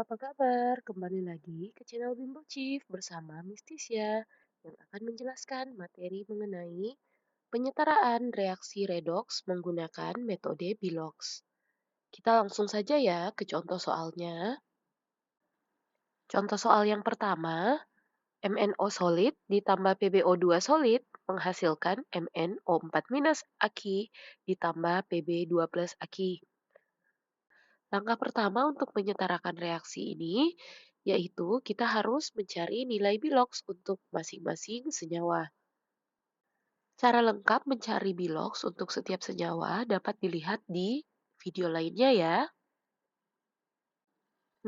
apa kabar? Kembali lagi ke channel Bimbo Chief bersama Mistisya yang akan menjelaskan materi mengenai penyetaraan reaksi redox menggunakan metode Bilox. Kita langsung saja ya ke contoh soalnya. Contoh soal yang pertama, MnO solid ditambah PbO2 solid menghasilkan MnO4- Aki ditambah Pb2 plus Aki. Langkah pertama untuk menyetarakan reaksi ini, yaitu kita harus mencari nilai Bilox untuk masing-masing senyawa. Cara lengkap mencari Bilox untuk setiap senyawa dapat dilihat di video lainnya ya.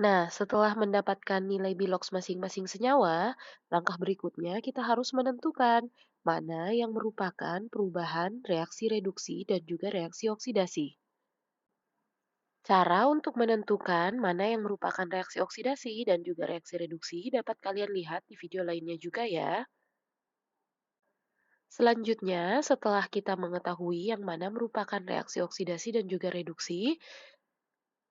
Nah, setelah mendapatkan nilai Bilox masing-masing senyawa, langkah berikutnya kita harus menentukan mana yang merupakan perubahan reaksi reduksi dan juga reaksi oksidasi. Cara untuk menentukan mana yang merupakan reaksi oksidasi dan juga reaksi reduksi dapat kalian lihat di video lainnya juga ya. Selanjutnya, setelah kita mengetahui yang mana merupakan reaksi oksidasi dan juga reduksi,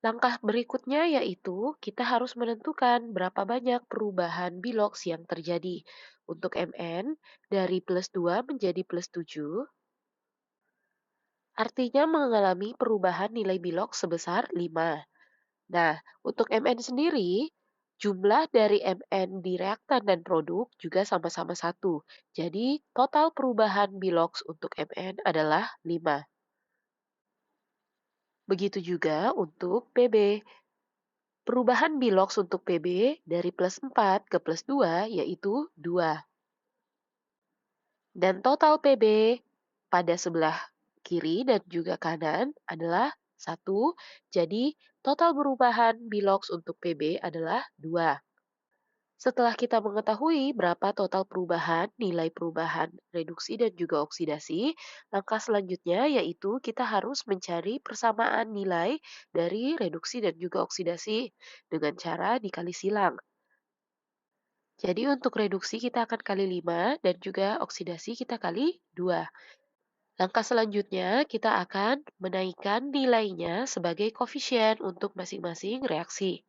langkah berikutnya yaitu kita harus menentukan berapa banyak perubahan Bilox yang terjadi. Untuk Mn, dari +2 menjadi +7, artinya mengalami perubahan nilai Bilox sebesar 5. Nah, untuk Mn sendiri, jumlah dari Mn di reaktan dan produk juga sama-sama satu. Jadi, total perubahan Bilox untuk Mn adalah 5. Begitu juga untuk Pb. Perubahan Bilox untuk Pb dari +4 ke +2 yaitu 2. Dan total Pb pada sebelah kiri dan juga kanan adalah 1. Jadi, total perubahan Bilox untuk Pb adalah 2. Setelah kita mengetahui berapa total perubahan, nilai perubahan reduksi dan juga oksidasi, langkah selanjutnya yaitu kita harus mencari persamaan nilai dari reduksi dan juga oksidasi dengan cara dikali silang. Jadi untuk reduksi kita akan kali 5 dan juga oksidasi kita kali 2. Langkah selanjutnya kita akan menaikkan nilainya sebagai koefisien untuk masing-masing reaksi.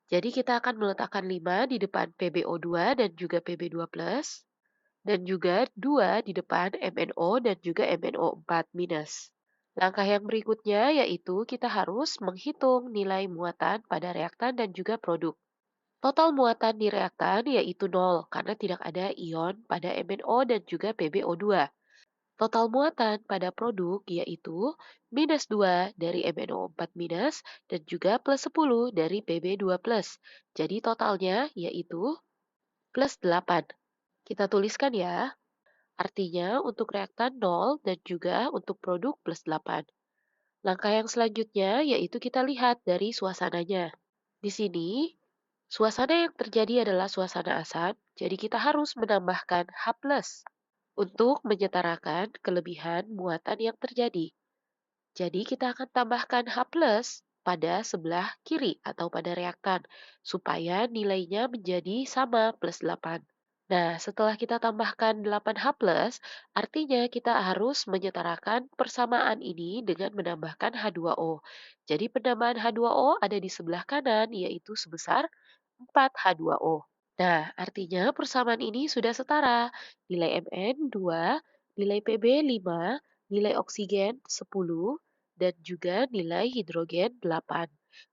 Jadi kita akan meletakkan 5 di depan PbO2 dan juga Pb2+, dan juga 2 di depan MnO dan juga MnO4-. Langkah yang berikutnya yaitu kita harus menghitung nilai muatan pada reaktan dan juga produk. Total muatan di reaktan yaitu 0 karena tidak ada ion pada MnO dan juga PbO2. Total muatan pada produk yaitu -2 dari MnO4- dan juga +10 dari Pb2+. Jadi totalnya yaitu +8. Kita tuliskan ya. Artinya untuk reaktan 0 dan juga untuk produk +8. Langkah yang selanjutnya yaitu kita lihat dari suasananya. Di sini, suasana yang terjadi adalah suasana asam, jadi kita harus menambahkan H+ untuk menyetarakan kelebihan muatan yang terjadi. Jadi kita akan tambahkan H+ pada sebelah kiri atau pada reaktan, supaya nilainya menjadi sama +8. Nah, setelah kita tambahkan 8H+, artinya kita harus menyetarakan persamaan ini dengan menambahkan H2O. Jadi penambahan H2O ada di sebelah kanan, yaitu sebesar 4H2O. Nah, artinya persamaan ini sudah setara. Nilai Mn 2, nilai Pb 5, nilai oksigen 10, dan juga nilai hidrogen 8.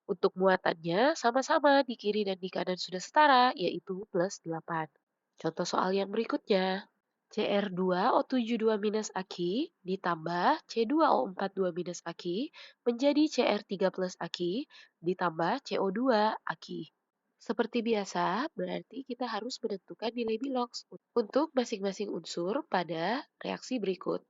Untuk muatannya sama-sama di kiri dan di kanan sudah setara, yaitu +8. Contoh soal yang berikutnya. Cr2O72- Aki ditambah C2O42- Aki menjadi Cr3+ Aki ditambah CO2 Aki. Seperti biasa, berarti kita harus menentukan nilai Bilox untuk masing-masing unsur pada reaksi berikut.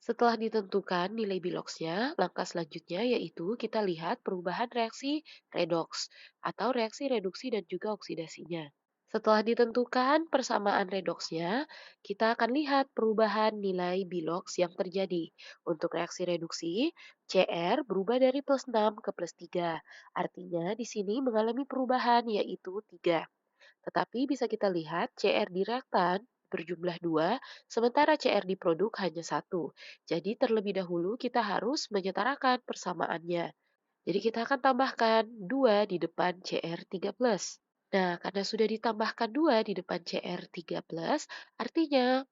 Setelah ditentukan nilai Biloxnya, langkah selanjutnya yaitu kita lihat perubahan reaksi redox atau reaksi reduksi dan juga oksidasinya. Setelah ditentukan persamaan redoksnya, kita akan lihat perubahan nilai Bilox yang terjadi. Untuk reaksi reduksi, Cr berubah dari +6 ke +3. Artinya di sini mengalami perubahan yaitu 3. Tetapi bisa kita lihat Cr di reaktan berjumlah 2, sementara Cr di produk hanya 1. Jadi terlebih dahulu kita harus menyetarakan persamaannya. Jadi kita akan tambahkan 2 di depan Cr3+. Nah, karena sudah ditambahkan 2 di depan Cr3+, artinya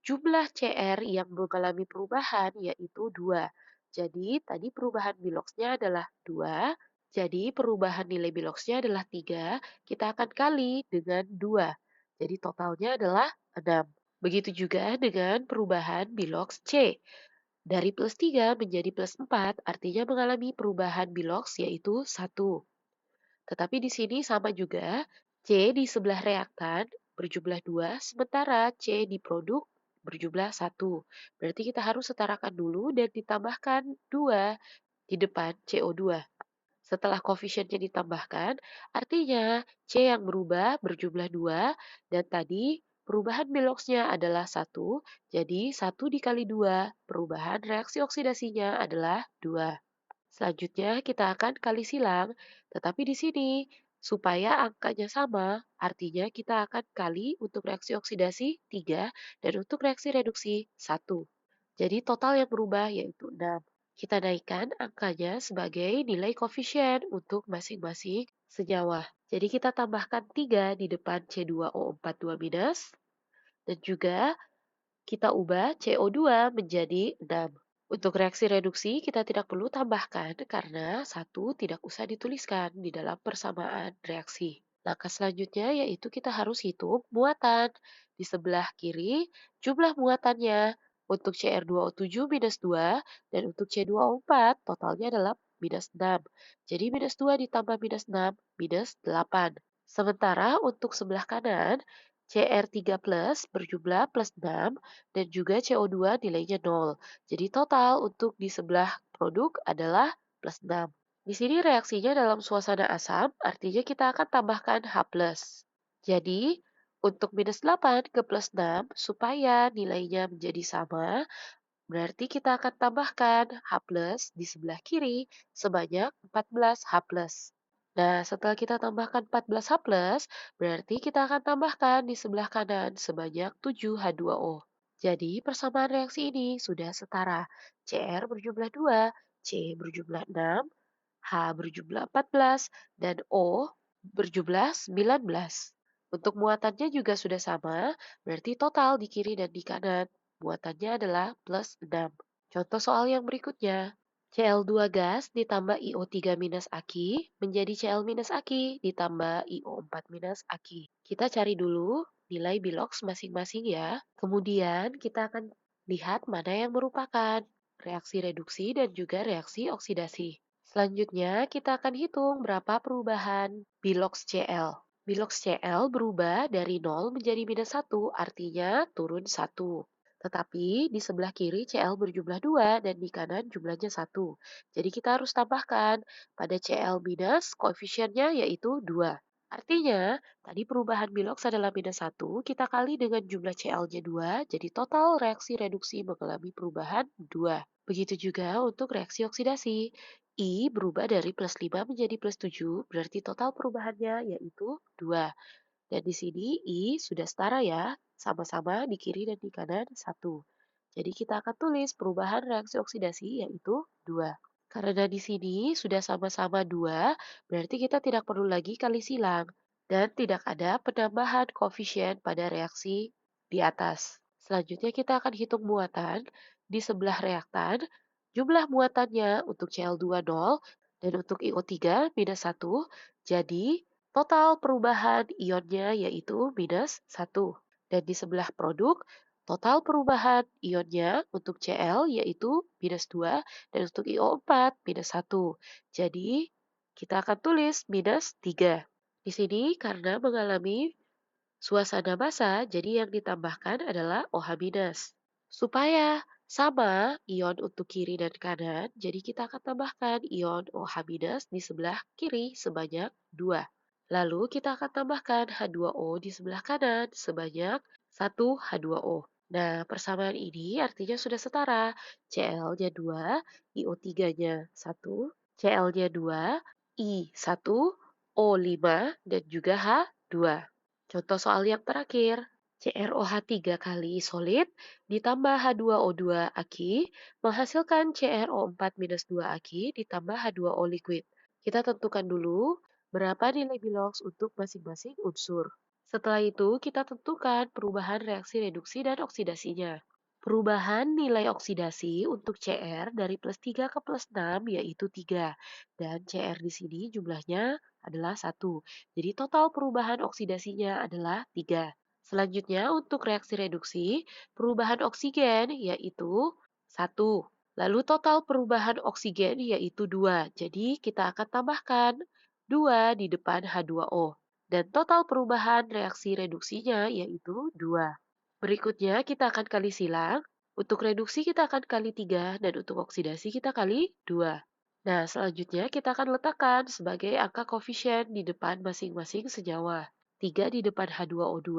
jumlah Cr yang mengalami perubahan yaitu 2. Jadi, tadi perubahan biloksnya adalah 2. Jadi, perubahan nilai biloksnya adalah 3. Kita akan kali dengan 2. Jadi, totalnya adalah 6. Begitu juga dengan perubahan biloks C. Dari plus 3 menjadi plus 4 artinya mengalami perubahan biloks yaitu 1. Tetapi di sini sama juga, C di sebelah reaktan berjumlah 2, sementara C di produk berjumlah 1. Berarti kita harus setarakan dulu dan ditambahkan 2 di depan CO2. Setelah koefisiennya ditambahkan, artinya C yang berubah berjumlah 2, dan tadi perubahan biloksnya adalah 1, jadi 1 dikali 2, perubahan reaksi oksidasinya adalah 2. Selanjutnya kita akan kali silang, tetapi di sini supaya angkanya sama, artinya kita akan kali untuk reaksi oksidasi 3 dan untuk reaksi reduksi 1. Jadi total yang berubah yaitu 6. Kita naikkan angkanya sebagai nilai koefisien untuk masing-masing senyawa. Jadi kita tambahkan 3 di depan C2O42 minus dan juga kita ubah CO2 menjadi 6. Untuk reaksi reduksi, kita tidak perlu tambahkan karena satu tidak usah dituliskan di dalam persamaan reaksi. Langkah selanjutnya yaitu kita harus hitung muatan. Di sebelah kiri, jumlah muatannya untuk Cr2O7 minus 2 dan untuk C2O4 totalnya adalah minus 6. Jadi minus 2 ditambah minus 6, minus 8. Sementara untuk sebelah kanan, Cr3 plus berjumlah plus 6 dan juga CO2 nilainya 0. Jadi total untuk di sebelah produk adalah plus 6. Di sini reaksinya dalam suasana asam, artinya kita akan tambahkan H+. Jadi, untuk minus 8 ke plus 6, supaya nilainya menjadi sama, berarti kita akan tambahkan H+ di sebelah kiri sebanyak 14 H+. Nah, setelah kita tambahkan 14 H+, berarti kita akan tambahkan di sebelah kanan sebanyak 7 H2O. Jadi, persamaan reaksi ini sudah setara. Cr berjumlah 2, C berjumlah 6, H berjumlah 14, dan O berjumlah 19. Untuk muatannya juga sudah sama, berarti total di kiri dan di kanan. Muatannya adalah plus 6. Contoh soal yang berikutnya. Cl2 gas ditambah IO3 minus Aki menjadi Cl minus Aki ditambah IO4 minus Aki. Kita cari dulu nilai biloks masing-masing ya. Kemudian kita akan lihat mana yang merupakan reaksi reduksi dan juga reaksi oksidasi. Selanjutnya kita akan hitung berapa perubahan biloks Cl. Biloks Cl berubah dari 0 menjadi minus 1, artinya turun 1. Tetapi di sebelah kiri Cl berjumlah 2 dan di kanan jumlahnya 1. Jadi kita harus tambahkan pada Cl minus koefisiennya yaitu 2. Artinya, tadi perubahan biloks adalah minus 1, kita kali dengan jumlah Cl-nya 2, jadi total reaksi reduksi mengalami perubahan 2. Begitu juga untuk reaksi oksidasi. I berubah dari plus 5 menjadi plus 7, berarti total perubahannya yaitu 2. Dan di sini I sudah setara ya, sama-sama di kiri dan di kanan 1. Jadi kita akan tulis perubahan reaksi oksidasi yaitu 2. Karena di sini sudah sama-sama 2, berarti kita tidak perlu lagi kali silang. Dan tidak ada penambahan koefisien pada reaksi di atas. Selanjutnya kita akan hitung muatan. Di sebelah reaktan, jumlah muatannya untuk Cl2 0 dan untuk IO3 minus 1. Jadi total perubahan ionnya yaitu minus 1. Dan di sebelah produk, total perubahan ionnya untuk Cl yaitu minus 2 dan untuk IO4 minus 1. Jadi kita akan tulis minus 3. Di sini karena mengalami suasana basa, jadi yang ditambahkan adalah OH-. Supaya sama ion untuk kiri dan kanan, jadi kita akan tambahkan ion OH- di sebelah kiri sebanyak 2. Lalu kita akan tambahkan H2O di sebelah kanan sebanyak 1 H2O. Nah, persamaan ini artinya sudah setara. Cl-nya 2, IO3-nya 1, Cl-nya 2, I1, O5, dan juga H2. Contoh soal yang terakhir. CrOH3 kali solid ditambah H2O2 aki menghasilkan CrO4 minus 2 aki ditambah H2O liquid. Kita tentukan dulu berapa nilai Bilox untuk masing-masing unsur. Setelah itu, kita tentukan perubahan reaksi reduksi dan oksidasinya. Perubahan nilai oksidasi untuk Cr dari plus 3 ke plus 6 yaitu 3. Dan Cr di sini jumlahnya adalah 1. Jadi total perubahan oksidasinya adalah 3. Selanjutnya untuk reaksi reduksi, perubahan oksigen yaitu 1. Lalu total perubahan oksigen yaitu 2. Jadi kita akan tambahkan 2 di depan H2O. Dan total perubahan reaksi reduksinya yaitu 2. Berikutnya kita akan kali silang. Untuk reduksi kita akan kali 3 dan untuk oksidasi kita kali 2. Nah, selanjutnya kita akan letakkan sebagai angka koefisien di depan masing-masing senyawa. 3 di depan H2O2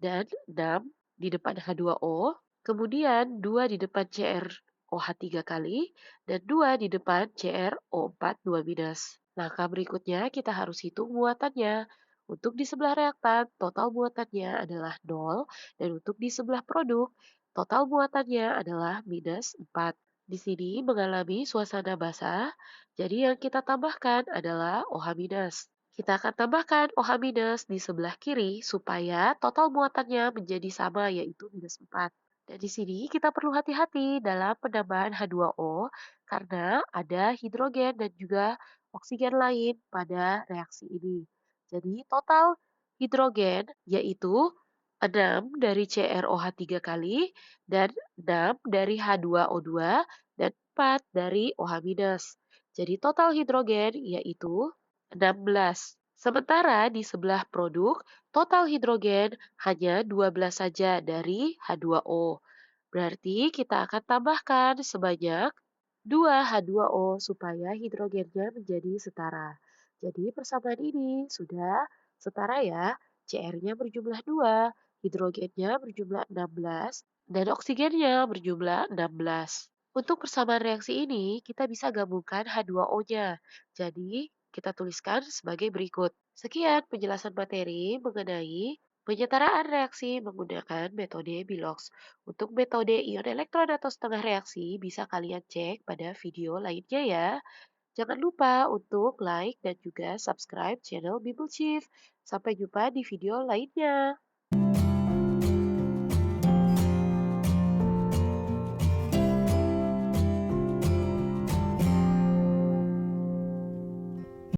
dan 6 di depan H2O, kemudian 2 di depan CrOH3 kali, dan 2 di depan CrO4 2-. Langkah berikutnya kita harus hitung muatannya. Untuk di sebelah reaktan, total muatannya adalah 0, dan untuk di sebelah produk, total muatannya adalah minus 4. Di sini mengalami suasana basah, jadi yang kita tambahkan adalah OH-. Kita akan tambahkan OH- di sebelah kiri supaya total muatannya menjadi sama yaitu minus 4. Dan di sini kita perlu hati-hati dalam penambahan H2O karena ada hidrogen dan juga oksigen lain pada reaksi ini. Jadi total hidrogen yaitu 6 dari CrOH3 kali dan 6 dari H2O2 dan 4 dari OH-. Jadi total hidrogen yaitu 16. Sementara di sebelah produk, total hidrogen hanya 12 saja dari H2O. Berarti kita akan tambahkan sebanyak 2 H2O supaya hidrogennya menjadi setara. Jadi persamaan ini sudah setara ya. Cr-nya berjumlah 2, hidrogennya berjumlah 16, dan oksigennya berjumlah 16. Untuk persamaan reaksi ini, kita bisa gabungkan H2O-nya. Jadi, kita tuliskan sebagai berikut. Sekian penjelasan materi mengenai penyetaraan reaksi menggunakan metode Bilox. Untuk metode ion elektron atau setengah reaksi, bisa kalian cek pada video lainnya ya. Jangan lupa untuk like dan juga subscribe channel Bible Chief. Sampai jumpa di video lainnya.